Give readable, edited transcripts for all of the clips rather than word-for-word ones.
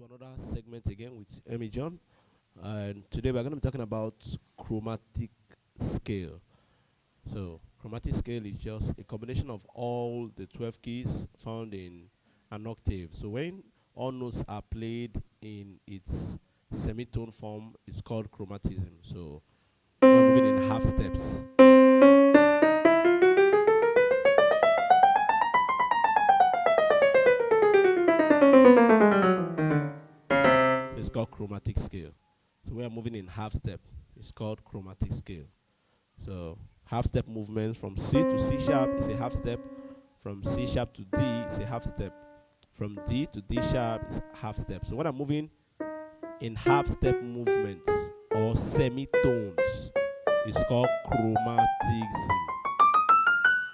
to another segment again with Emmy John, and today we're going to be talking about chromatic scale. So, chromatic scale is just a combination of all the 12 keys found in an octave. So, when all notes are played in its semitone form, it's called chromatism. So, we're moving in half steps. It's called chromatic scale. So we are moving in half step. It's called chromatic scale. So half step movements from C to C sharp is a half step. From C sharp to D is a half step. From D to D sharp is half step. So when I'm moving in half step movements or semitones, it's called chromatism.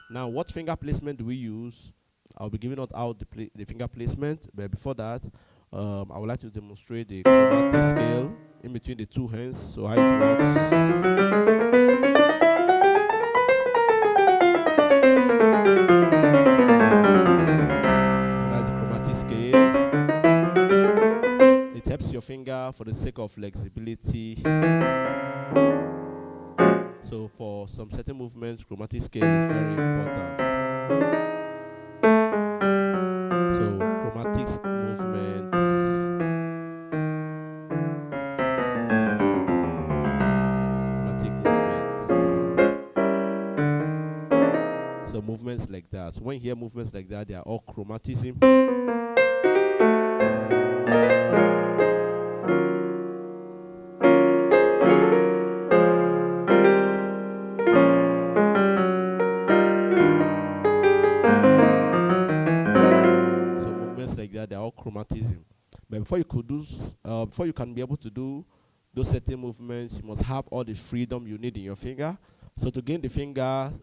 Now, what finger placement do we use? I'll be giving out the finger placement, but before that, I would like to demonstrate the chromatic scale in between the two hands, so how it works. So that's the chromatic scale. It helps your finger for the sake of flexibility. So for some certain movements, chromatic scale is very important. So chromatic movements. So movements like that. So when you hear movements like that, they are all chromatism. They're all chromatism. But before you can be able to do those certain movements, you must have all the freedom you need in your finger. So to gain the finger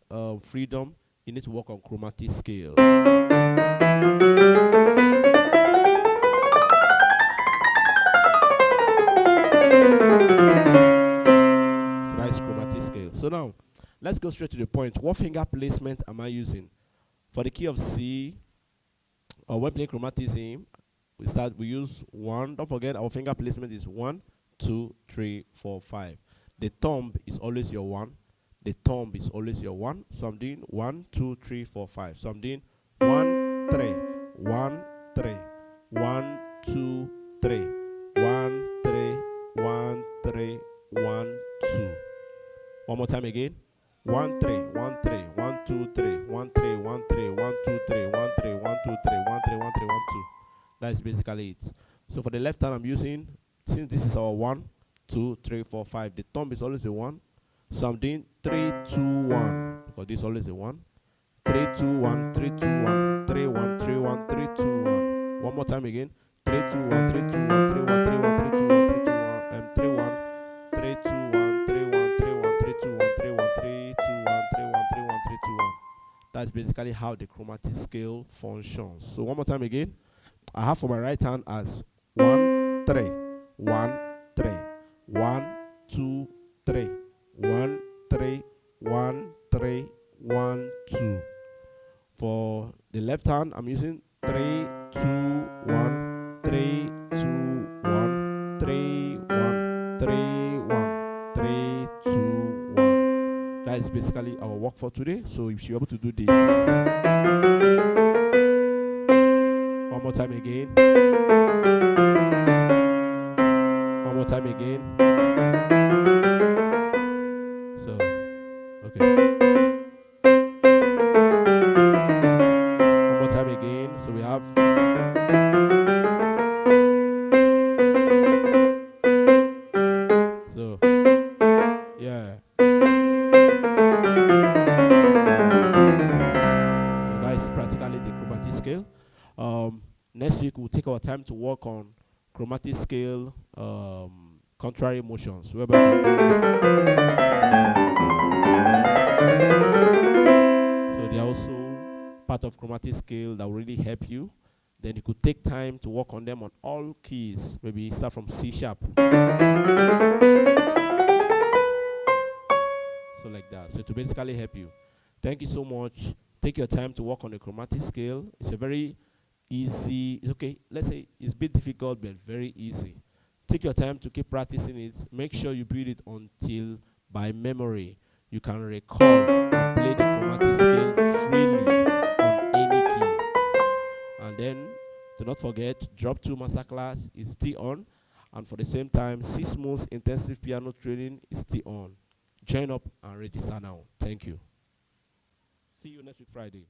freedom, you need to work on chromatic scale. So that is chromatic scale. So now, let's go straight to the point. What finger placement am I using? For the key of C, or when playing chromatism, we use 1. Don't forget our finger placement is 1, 2, 3, 4, 5. The thumb is always your 1. The thumb is always your 1. So I'm doing 1, 2, 3, 4, 5. So I'm doing 1, 3, 1, 3, 1, 2, 3, 1, 3, 1, 3, 1, 2. One more time again. 1, 3, 1, 3, 1, 2, 3, 1, 3, 1, 3, 1, 2, 3, 1, 3, 1, 2, 3, 1, 3, 1, 3, 1, 2. That is basically it. So for the left hand, I'm using, since this is our 1, 2, 3, 4, 5, the thumb is always a 1. So I'm doing 3, 2, 1, because this is always a 1. 3, 2, 1, 3, 2, 1, 3, 1, 3, 1, 3, 2, 1. One more time again. 3, 2, 1, 3, 2, 1, 3, 1, 3, 1, 3, 2, 1, 3, 2, 1, 3, 1, 3, 2, 1, 3, 1, 3, 1, 3, 2, 1, 3, 1, 3, 2, 1, 3, 1, 3, 1, 3, 2, 1. That's basically how the chromatic scale functions. So one more time again. I have for my right hand as 1, 3, 1, 3, 1, 2, 3, 1, 3, 1, 3, 1, 2. For the left hand, I'm using 3, 2, 1, 3, 2, 1, 3, 1, 3, 1, 3, 2, 1. That is basically our work for today. So you should be able to do this. One more time again. One more time again. So, okay. One more time again. So we have. So, yeah. So that is practically the chromatic scale. Next week, we'll take our time to work on chromatic scale contrary motions. So they are also part of chromatic scale that will really help you. Then you could take time to work on them on all keys. Maybe start from C sharp. So like that. So to basically help you. Thank you so much. Take your time to work on the chromatic scale. It's a very easy. It's okay. Let's say it's a bit difficult, but very easy. Take your time to keep practicing it. Make sure you build it until by memory you can recall and play the chromatic scale freely on any key. And then do not forget, drop 2 masterclass is still on, and for the same time 6 months intensive piano training is still on. Join up and register now. Thank you. See you next week Friday.